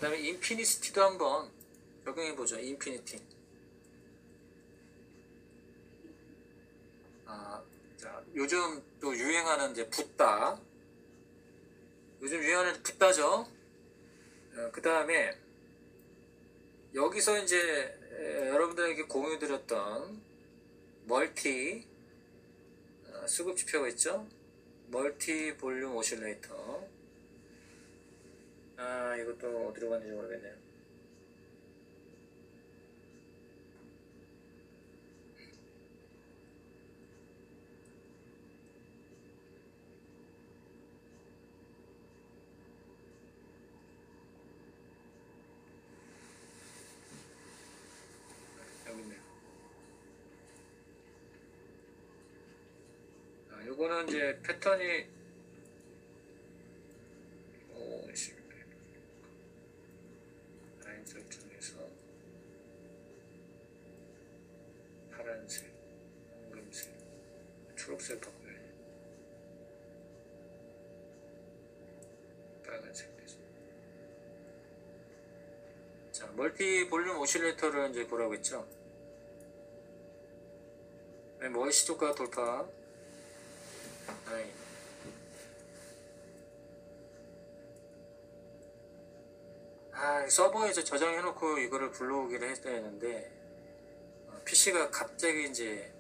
다음에 인피니티도 한번 적용해보죠. 인피니티. 자, 요즘 또 유행하는 이제 붓다. 요즘 유행하는 붓다죠. 그 다음에 여기서 이제 여러분들에게 공유드렸던 멀티 수급 지표가 있죠. 멀티 볼륨 오실레이터. 이것도 어디로 갔는지 모르겠네요. 여기 있네요. 요거는 이제 패턴이 라인 설정에서 파란색, 황금색, 초록색 바꿔요. 빨간색 돼서. 자, 멀티 볼륨 오실레이터를 이제 보라고 했죠. 멀시도가 돌파. 라인. 서버에서 저장해놓고 이거를 불러오기를 했어야 했는데 PC가 갑자기 이제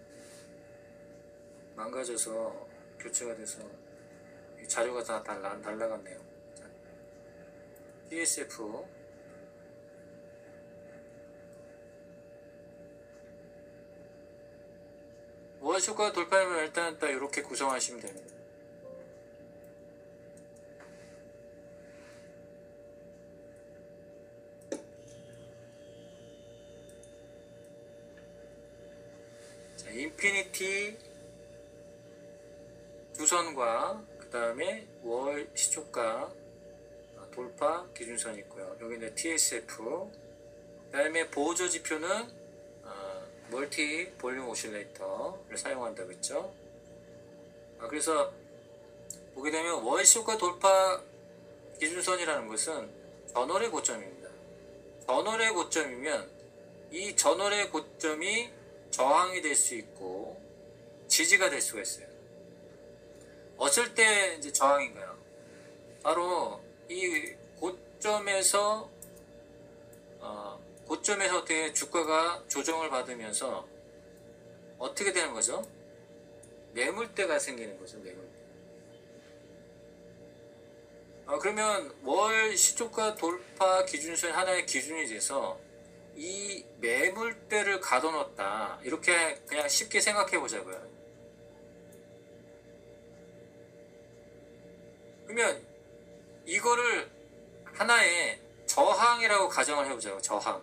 망가져서 교체가 돼서 자료가 다 날라갔네요. TSF 월쇼가 돌파하면 일단 딱 이렇게 구성하시면 됩니다. 인피니티 두 선과 그 다음에 월 시초가 돌파 기준선이 있고요. 여기 이제 TSF, 그 다음에 보조 지표는 멀티 볼륨 오실레이터를 사용한다고 했죠. 그래서 보게 되면 월 시초가 돌파 기준선이라는 것은 전월의 고점입니다. 전월의 고점이면 이 전월의 고점이 저항이 될 수 있고 지지가 될 수가 있어요. 어쩔 때 이제 저항인가요? 바로 이 고점에서 어떻게 주가가 조정을 받으면서 어떻게 되는 거죠? 매물대가 생기는 거죠. 매물대. 그러면 월 시초가 돌파 기준선이 하나의 기준이 돼서 이 매물대를 가둬놓았다, 이렇게 그냥 쉽게 생각해 보자고요. 그러면 이거를 하나의 저항이라고 가정을 해보자고요. 저항.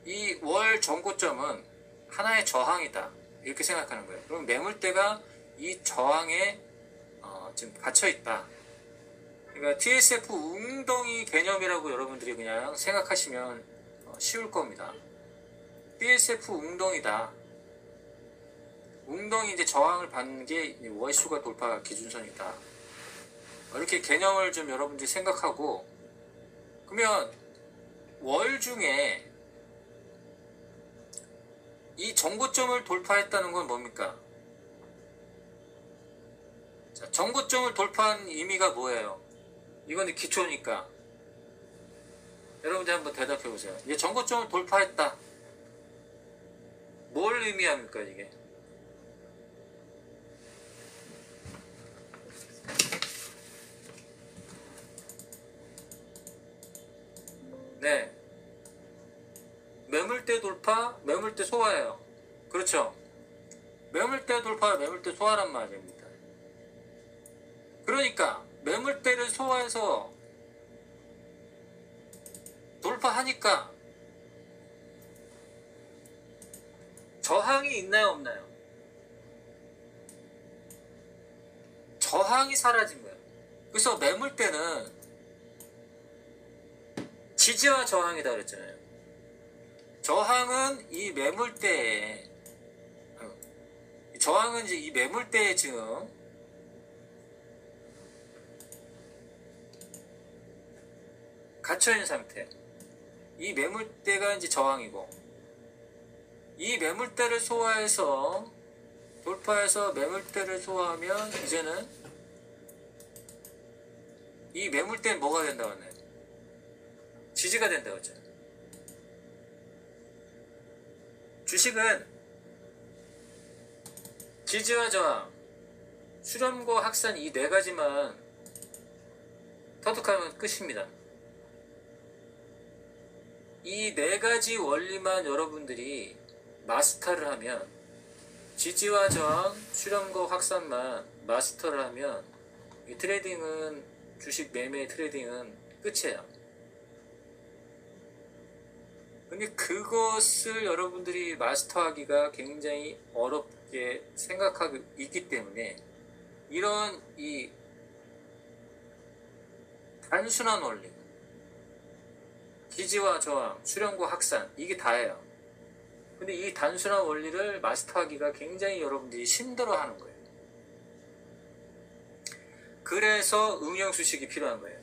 이 월 전고점은 하나의 저항이다, 이렇게 생각하는 거예요. 그럼 매물대가 이 저항에 지금 갇혀있다. 그러니까 TSF 웅덩이 개념이라고 여러분들이 그냥 생각하시면 쉬울 겁니다. TSF 웅덩이다. 웅덩이 이제 저항을 받는 게 월수가 돌파 기준선이다. 이렇게 개념을 좀 여러분들이 생각하고, 그러면 월 중에 이 정고점을 돌파했다는 건 뭡니까? 자, 정고점을 돌파한 의미가 뭐예요? 이건 기초니까 여러분들 한번 대답해 보세요. 이제 정고점을 돌파했다. 뭘 의미합니까 이게? 네, 매물대 돌파, 매물대 소화예요. 그렇죠? 매물대 돌파, 매물대 소화란 말입니다. 그러니까 매물대를 소화해서 돌파하니까 저항이 있나요, 없나요? 저항이 사라진 거예요. 그래서 매물대는 지지와 저항이다 그랬잖아요. 저항은 이 매물대에, 저항은 이제 이 매물대에 지금 갇혀있는 상태. 이 매물대가 이제 저항이고, 이 매물대를 소화해서 돌파해서 매물대를 소화하면 이제는 이 매물대는 뭐가 된다고 하나요? 지지가 된다고 했죠. 주식은 지지와 저항, 수렴과 확산 이 네 가지만 터득하면 끝입니다. 이 네 가지 원리만 여러분들이 마스터를 하면, 지지와 저항, 수렴과 확산만 마스터를 하면 이 트레이딩은, 주식 매매 트레이딩은 끝이에요. 근데 그것을 여러분들이 마스터하기가 굉장히 어렵게 생각하고 있기 때문에 이런 이 단순한 원리, 지지와 저항, 수렴과 확산, 이게 다예요. 근데 이 단순한 원리를 마스터하기가 굉장히 여러분들이 힘들어하는 거예요. 그래서 응용 수식이 필요한 거예요.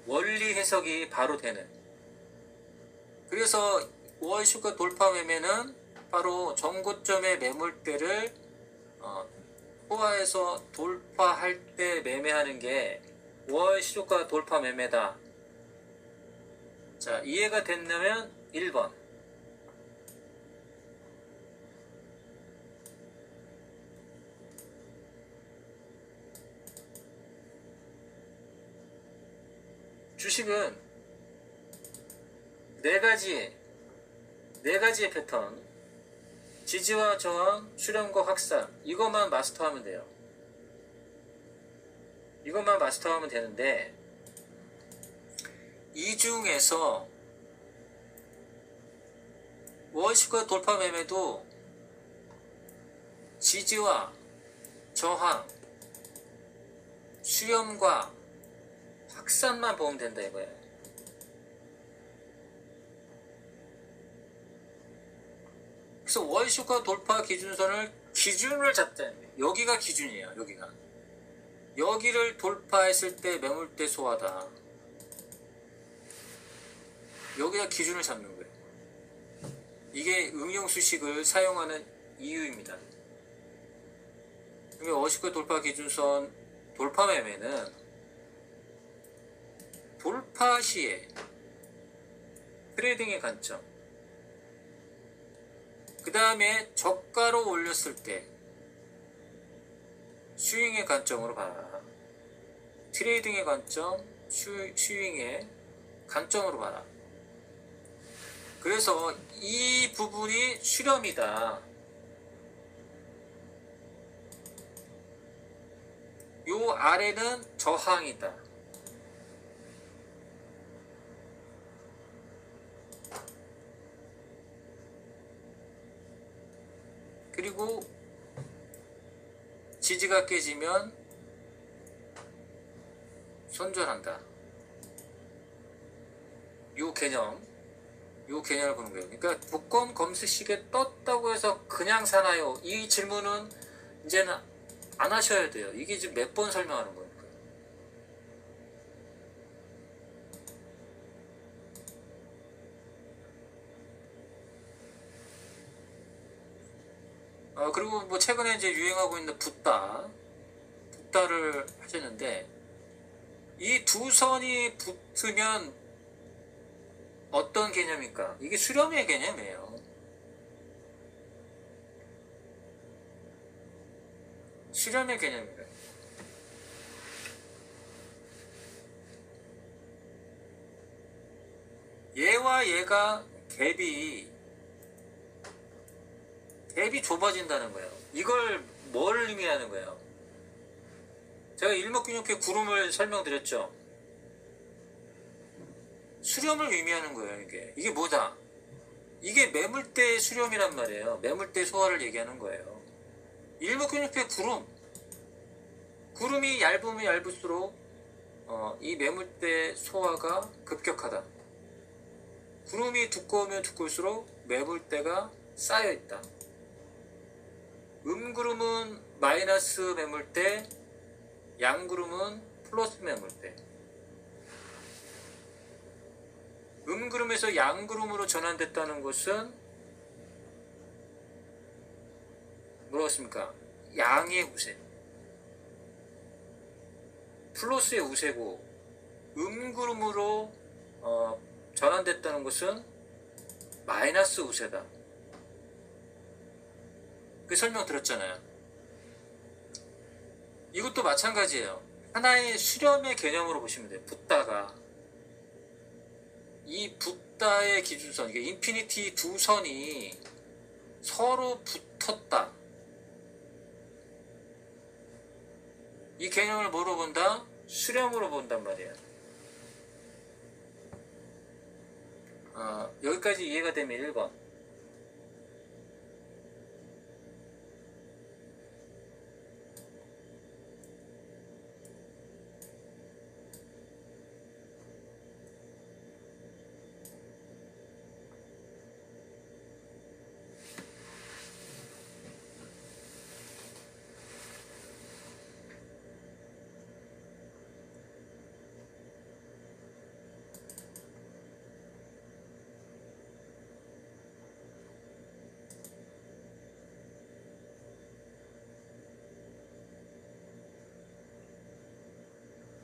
원리 해석이 바로 되는. 그래서 월슈가 돌파 매매는 바로 전고점의 매물대를 소화해서 돌파할 때 매매하는 게 월시초가 돌파 매매다. 자, 이해가 됐냐면 1번. 주식은 네 가지의 패턴, 지지와 저항, 수렴과 확산, 이것만 마스터하면 돼요. 이것만 마스터하면 되는데, 이 중에서 월시가 돌파 매매도 지지와 저항, 수렴과 확산만 보면 된다 이거예요. 그래서 월시가 돌파 기준선을 기준을 잡자는 거예요. 여기가 기준이에요. 여기를 돌파했을 때 매물대 소화다. 여기가 기준을 잡는 거예요. 이게 응용 수식을 사용하는 이유입니다. 그러니까 월시가 돌파 기준선 돌파 매매는 돌파 시에 트레이딩의 관점, 그 다음에 저가로 올렸을 때 스윙의 관점으로 봐라. 트레이딩의 관점, 스윙의 관점으로 봐라. 그래서 이 부분이 수렴이다. 요 아래는 저항이다. 그리고 지지가 깨지면 손절한다. 요 개념을 보는 거예요. 그러니까 복권 검수식에 떴다고 해서 그냥 사나요? 이 질문은 이제는 안 하셔야 돼요. 이게 지금 몇 번 설명하는 거예요. 그리고 뭐 최근에 이제 유행하고 있는 붓다를 하셨는데, 이 두 선이 붙으면 어떤 개념입니까? 이게 수렴의 개념이에요. 수렴의 개념입니다. 얘와 얘가 갭이 좁아진다는 거예요. 이걸 뭘 의미하는 거예요? 제가 일목균형표 구름을 설명드렸죠. 수렴을 의미하는 거예요. 이게 뭐다? 이게 매물대 수렴이란 말이에요. 매물대 소화를 얘기하는 거예요. 일목균형표 구름이 얇으면 얇을수록 이 매물대 소화가 급격하다. 구름이 두꺼우면 두꺼울수록 매물대가 쌓여있다. 음구름은 마이너스 매물대, 양구름은 플러스 매물대. 음그룹에서 양그룹으로 전환됐다는 것은 뭐라고 했습니까? 양의 우세, 플러스의 우세고, 음그룹으로 전환됐다는 것은 마이너스 우세다. 그 설명 들었잖아요. 이것도 마찬가지예요. 하나의 수렴의 개념으로 보시면 돼요. 붓다가 이 붓다의 기준선, 이게 인피니티 두 선이 서로 붙었다. 이 개념을 뭐로 본다? 수렴으로 본단 말이에요. 여기까지 이해가 되면 1번.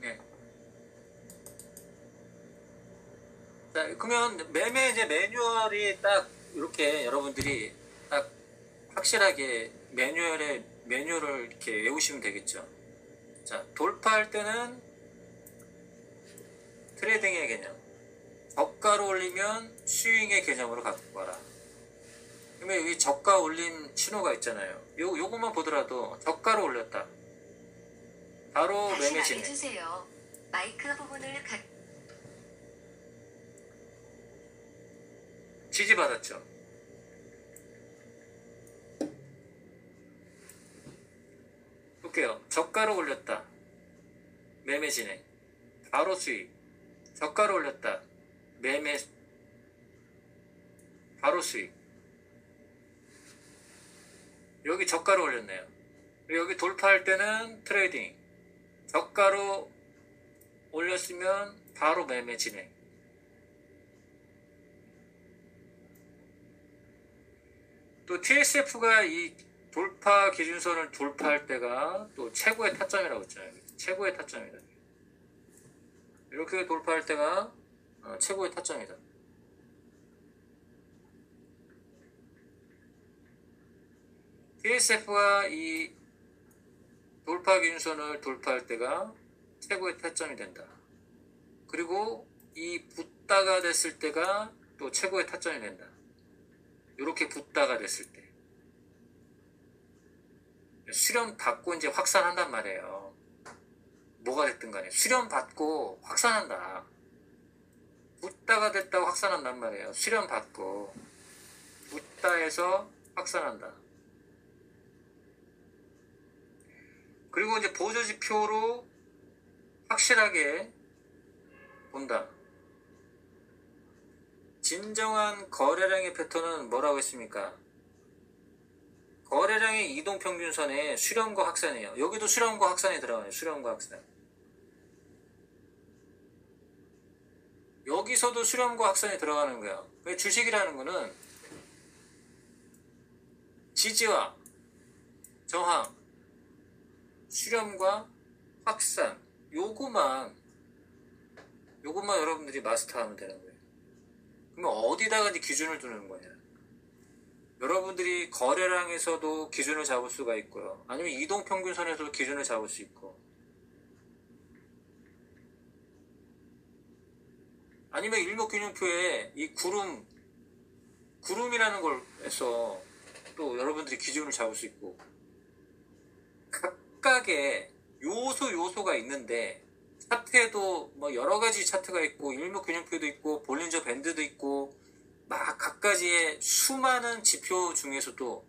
네. 자, 그러면 매매 이제 매뉴얼이 딱 이렇게 여러분들이 딱 확실하게 매뉴얼을 이렇게 외우시면 되겠죠. 자, 돌파할 때는 트레이딩의 개념, 저가로 올리면 스윙의 개념으로 갖고 와라. 그러면 여기 저가 올림 신호가 있잖아요. 요것만 보더라도 저가로 올렸다. 바로 매매 진행. 말해주세요. 마이크 부분을 지지받았죠. 볼게요. 저가로 올렸다. 매매 진행. 바로 수익. 저가로 올렸다. 매매. 바로 수익. 여기 저가로 올렸네요. 여기 돌파할 때는 트레이딩. 저가로 올렸으면 바로 매매 진행. 또 TSF가 이 돌파 기준선을 돌파할 때가 또 최고의 타점이라고 했잖아요. 최고의 타점이다. 이렇게 돌파할 때가 최고의 타점이다. TSF가 이 돌파 기준선을 돌파할 때가 최고의 타점이 된다. 그리고 이 붙다가 됐을 때가 또 최고의 타점이 된다. 이렇게 붙다가 됐을 때 수렴 받고 이제 확산한단 말이에요. 뭐가 됐든 간에 수렴 받고 확산한다. 붙다가 됐다고 확산한단 말이에요. 수렴 받고 붙다해서 확산한다. 그리고 이제 보조지표로 확실하게 본다. 진정한 거래량의 패턴은 뭐라고 했습니까? 거래량의 이동평균선에 수렴과 확산이에요. 여기도 수렴과 확산이 들어가요. 수렴과 확산. 여기서도 수렴과 확산이 들어가는 거야. 주식이라는 거는 지지와 저항, 수렴과 확산, 요거만 여러분들이 마스터하면 되는 거예요. 그러면 어디다가 이제 기준을 두는 거냐? 여러분들이 거래량에서도 기준을 잡을 수가 있고요. 아니면 이동평균선에서도 기준을 잡을 수 있고, 아니면 일목균형표에 이 구름이라는 걸 해서 또 여러분들이 기준을 잡을 수 있고, 각각의 요소가 있는데, 차트에도 뭐 여러 가지 차트가 있고, 일목균형표도 있고, 볼린저 밴드도 있고, 막 각가지의 수많은 지표 중에서도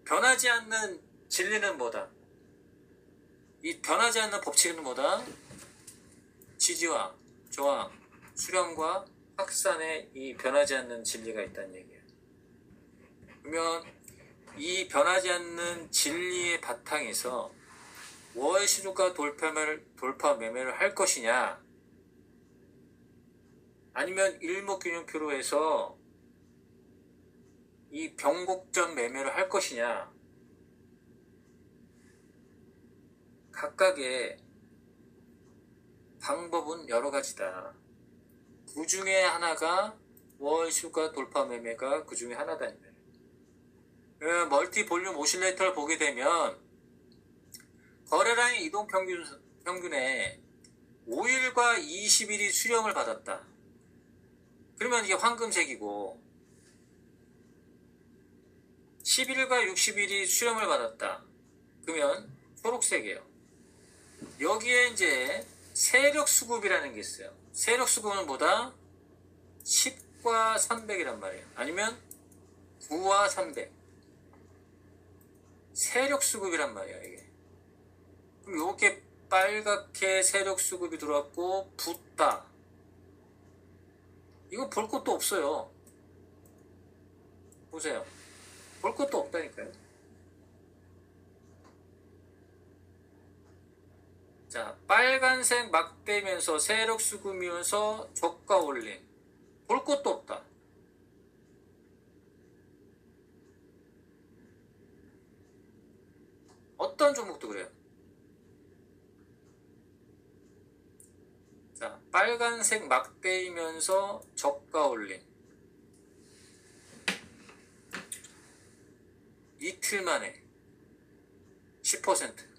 변하지 않는 진리는 뭐다? 이 변하지 않는 법칙은 뭐다? 지지와 저항, 수렴과 확산에 이 변하지 않는 진리가 있다는 얘기예요. 그러면 이 변하지 않는 진리의 바탕에서 월 시초가 돌파 매매를 할 것이냐, 아니면 일목균형표로 해서 이 변곡점 매매를 할 것이냐, 각각의 방법은 여러 가지다. 그 중에 하나가 월수가 돌파 매매가 그 중에 하나다. 멀티 볼륨 오실레이터를 보게 되면 거래량의 이동 평균에 5일과 20일이 수렴을 받았다. 그러면 이게 황금색이고 10일과 60일이 수렴을 받았다. 그러면 초록색이에요. 여기에 이제 세력 수급이라는 게 있어요. 세력 수급은 뭐다? 10과 300이란 말이에요. 아니면 9와 300. 세력 수급이란 말이에요, 이게. 그럼 이렇게 빨갛게 세력 수급이 들어왔고 붙다. 이거 볼 것도 없어요. 보세요. 볼 것도 없다니까요. 자, 빨간색 막대면서 세력 수급이면서 저가 올림. 볼 것도 없다. 어떤 종목도 그래요. 자, 빨간색 막대이면서 저가 올림. 이틀 만에 10%.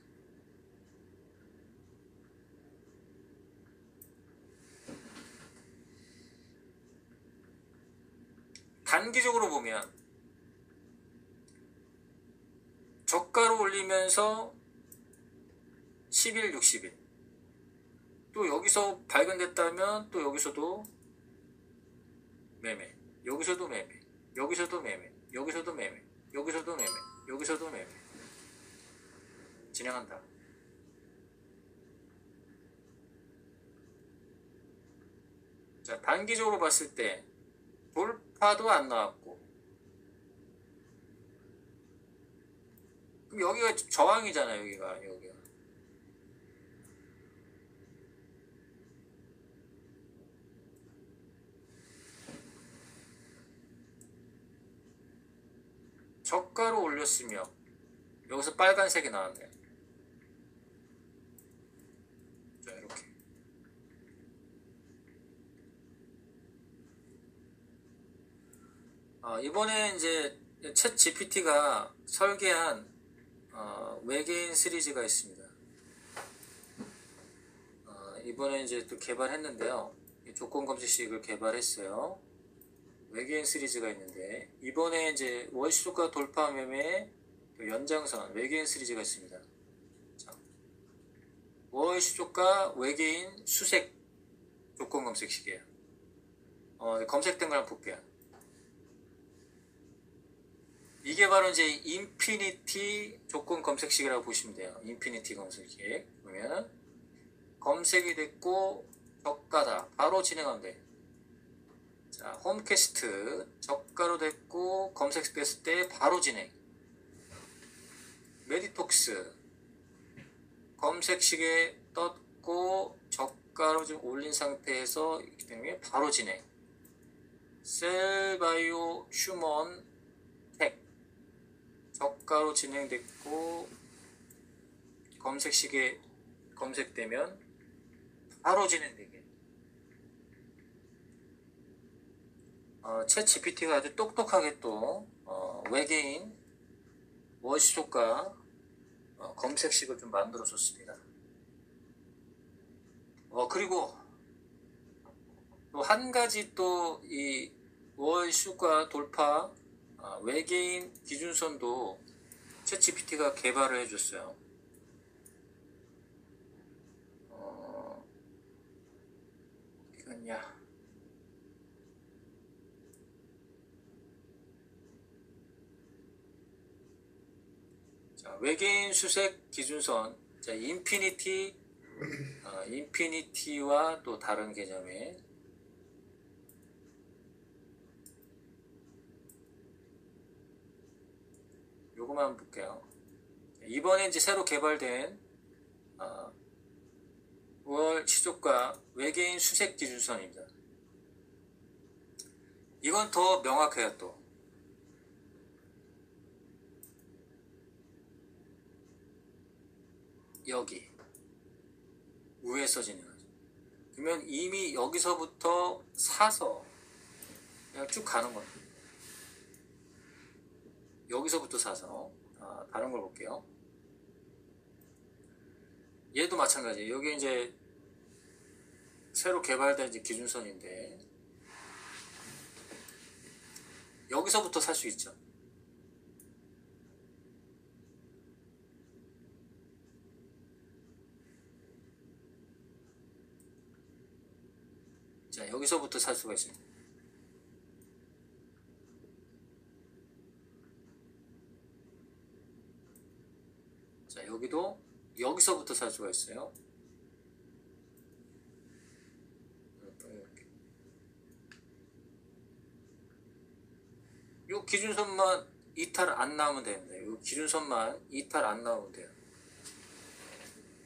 단기적으로 보면 저가로 올리면서 10일, 60일. 또 여기서 발견됐다면 또 여기서도 매매. 여기서도 매매. 여기서도 매매. 여기서도 매매. 여기서도 매매. 여기서도 매매. 진행한다. 자, 단기적으로 봤을 때 돌파도 안 나왔고, 그럼 여기가 저항이잖아요. 여기가. 저가로 올렸으며 여기서 빨간색이 나왔네. 자, 이렇게. 이번에 이제 챗 GPT가 설계한 외계인 시리즈가 있습니다. 이번에 이제 또 개발했는데요. 조건 검색식을 개발했어요. 외계인 시리즈가 있는데 이번에 이제 월시초가 돌파 매매 연장선 외계인 시리즈가 있습니다. 자, 월시초가 외계인 수색 조건 검색식이에요. 검색된 걸 한번 볼게요. 이게 바로 이제 인피니티 조건 검색식이라고 보시면 돼요. 인피니티 검색식. 그러면 검색이 됐고 저가다. 바로 진행하면 돼. 자, 홈캐스트 저가로 됐고 검색됐을 때 바로 진행. 메디톡스 검색식에 떴고 저가로 좀 올린 상태에서 있기 때문에 바로 진행. 셀바이오 휴먼 텍 저가로 진행됐고 검색식에 검색되면 바로 진행되게. 챗 GPT가 아주 똑똑하게 또 외계인 월시초가 검색식을 좀 만들어 줬습니다. 그리고 또 한 가지 또 이 월시초가 돌파 외계인 기준선도 챗 GPT가 개발을 해줬어요. 어디갔냐? 자, 외계인 수색 기준선, 자, 인피니티와 또 다른 개념의 요거만 한번 볼게요. 이번에 이제 새로 개발된 월 시초가 외계인 수색 기준선입니다. 이건 더 명확해요. 또 여기 위에 써지는 거죠. 그러면 이미 여기서부터 사서 그냥 쭉 가는 거예요. 여기서부터 사서 다른 걸 볼게요. 얘도 마찬가지예요. 여기 이제 새로 개발된 이제 기준선인데 여기서부터 살 수 있죠. 자, 여기서부터 살 수가 있습니다. 자, 여기도 여기서부터 살 수가 있어요. 이 기준선만 이탈 안 나오면 됩니다. 이 기준선만 이탈 안 나오면 돼요.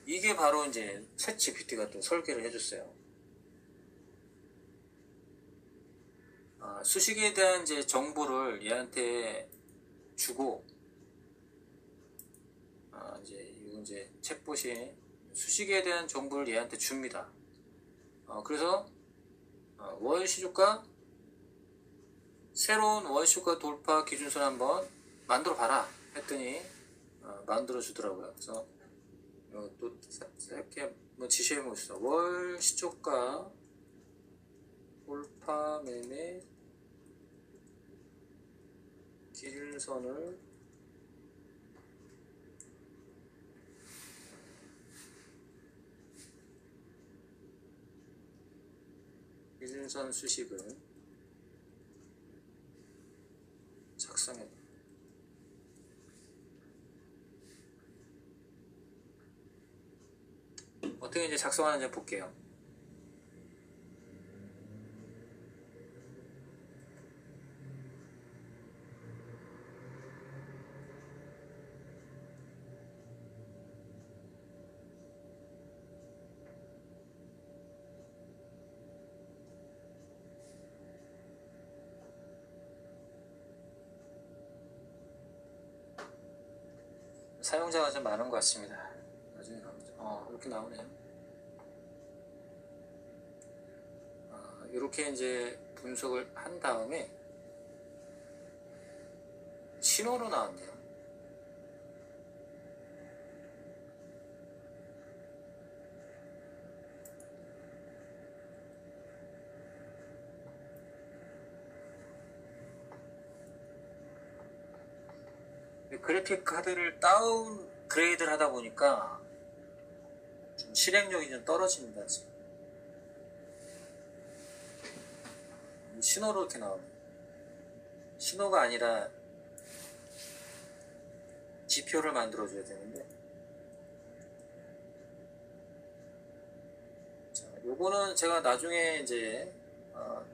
이게 바로 이제 챗 GPT가 또 설계를 해줬어요. 수식에 대한 이제 정보를 얘한테 주고, 이제 챗봇이 수식에 대한 정보를 얘한테 줍니다. 그래서 월 시주가 새로운 월 시주가 돌파 기준선 한번 만들어 봐라 했더니 만들어 주더라고요. 그래서 또 이렇게 뭐 지시해 보시죠. 월 시초가 돌파 매매 기준선을 기준선 수식을 작성해. 어떻게 이제 작성하는지 볼게요. 사용자가 좀 많은 것 같습니다. 나중에 나오죠. 이렇게 나오네요. 이렇게 이제 분석을 한 다음에 신호로 나왔네요. 그래픽 카드를 다운그레이드를 하다 보니까 좀 실행력이 좀 떨어집니다. 지금. 신호로 이렇게 나오네. 신호가 아니라 지표를 만들어줘야 되는데. 자, 요거는 제가 나중에 이제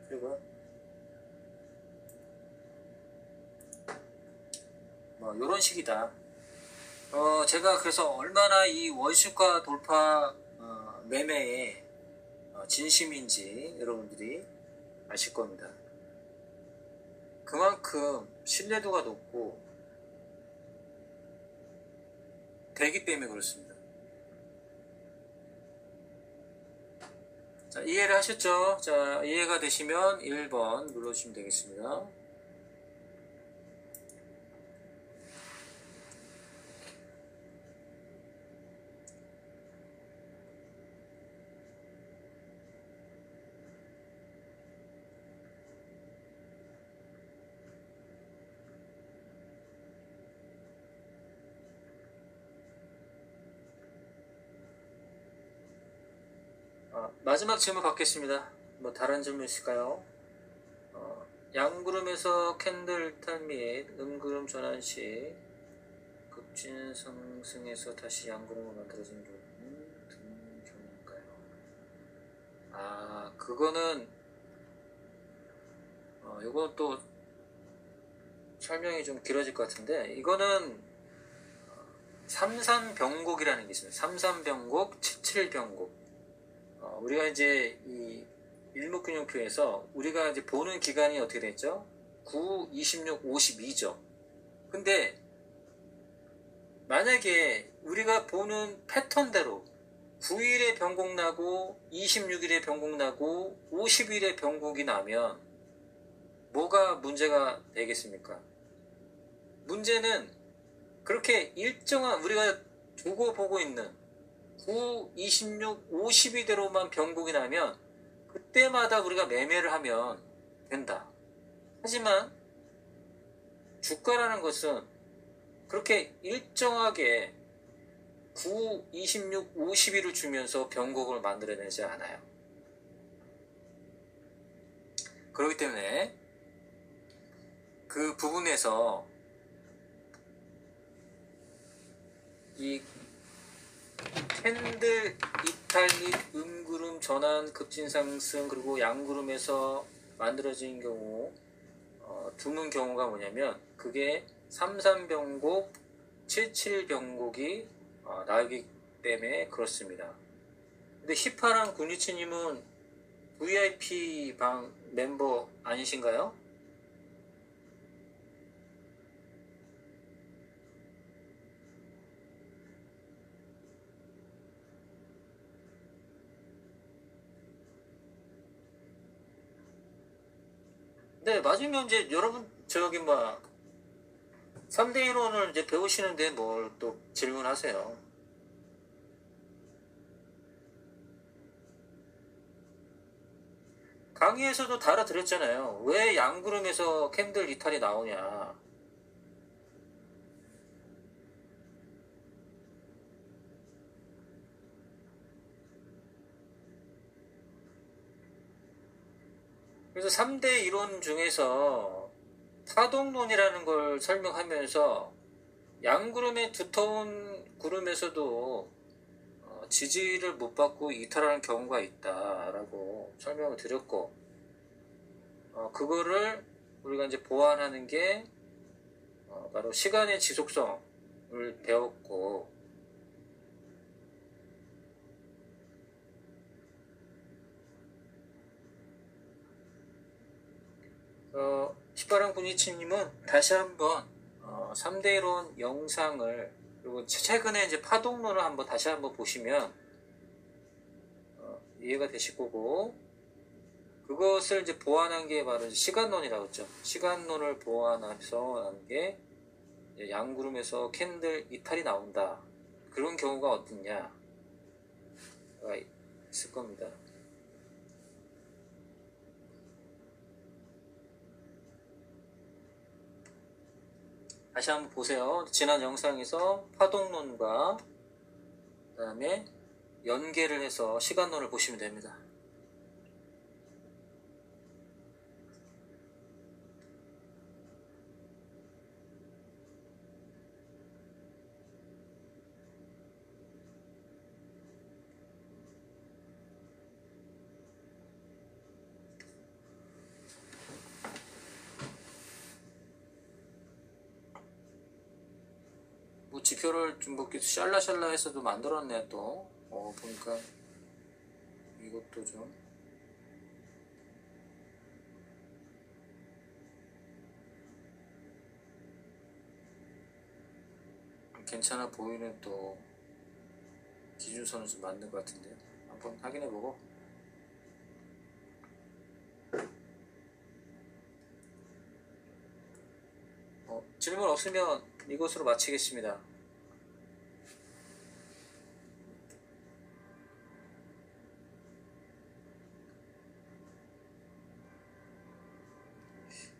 그리고 요런 식이다. 제가 그래서 얼마나 이 월시가 돌파 매매에 진심인지 여러분들이 아실 겁니다. 그만큼 신뢰도가 높고 되기 때문에 그렇습니다. 자, 이해를 하셨죠? 자, 이해가 되시면 1번 눌러주시면 되겠습니다. 마지막 질문 받겠습니다. 뭐 다른 질문 있을까요? 양구름에서 캔들 이탈 및 음구름 전환 시 급진 상승에서 다시 양구름으로 만들어진 경우는 드문 경우인가요? 그거는 이건 또 설명이 좀 길어질 것 같은데, 이거는 삼산병곡이라는 게 있습니다. 삼산병곡, 칠칠병곡. 우리가 이제 이 일목균형표에서 우리가 이제 보는 기간이 어떻게 됐죠? 9, 26, 52죠. 근데 만약에 우리가 보는 패턴대로 9일에 변곡 나고 26일에 변곡 나고 50일에 변곡이 나면 뭐가 문제가 되겠습니까? 문제는 그렇게 일정한 우리가 두고 보고 있는 9, 26, 52대로만 변곡이 나면 그때마다 우리가 매매를 하면 된다. 하지만 주가라는 것은 그렇게 일정하게 9, 26, 50일을 주면서 변곡을 만들어내지 않아요. 그렇기 때문에 그 부분에서 이 캔들 이탈 및 음구름 전환 급진 상승 그리고 양구름에서 만들어진 경우 드문 경우가 뭐냐면 그게 33변곡 77변곡이 나오기 때문에 그렇습니다. 근데 히파랑 군이치님은 VIP 방 멤버 아니신가요? 네, 맞으면 이제 여러분 저기 뭐 3대 1원을 이제 배우시는데 뭘 또 질문하세요. 강의에서도 달아드렸잖아요. 왜 양구름에서 캔들 이탈이 나오냐. 그래서 3대 이론 중에서 파동론이라는 걸 설명하면서 양구름의 두터운 구름에서도 지지를 못 받고 이탈하는 경우가 있다라고 설명을 드렸고 그거를 우리가 이제 보완하는 게 바로 시간의 지속성을 배웠고 시바랑 군이치님은 다시 한번 3대 이론 영상을 그리고 최근에 이제 파동론을 한번 다시 한번 보시면 이해가 되실 거고 그것을 이제 보완한 게 바로 시간론이라고 했죠. 시간론을 보완해서 하는 게 양구름에서 캔들 이탈이 나온다. 그런 경우가 어떻냐가 있을 겁니다. 다시 한번 보세요. 지난 영상에서 파동론과 그 다음에 연계를 해서 시간론을 보시면 됩니다. 뭐 지표를 좀 뭐 샬라샬라 해서도 만들었네 또. 보니까 이것도 좀 괜찮아 보이는 또 기준선을 좀 만든 것 같은데요. 한번 확인해보고 질문 없으면 이것으로 마치겠습니다.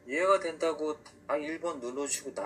이해가 된다고 1번 눌러주시고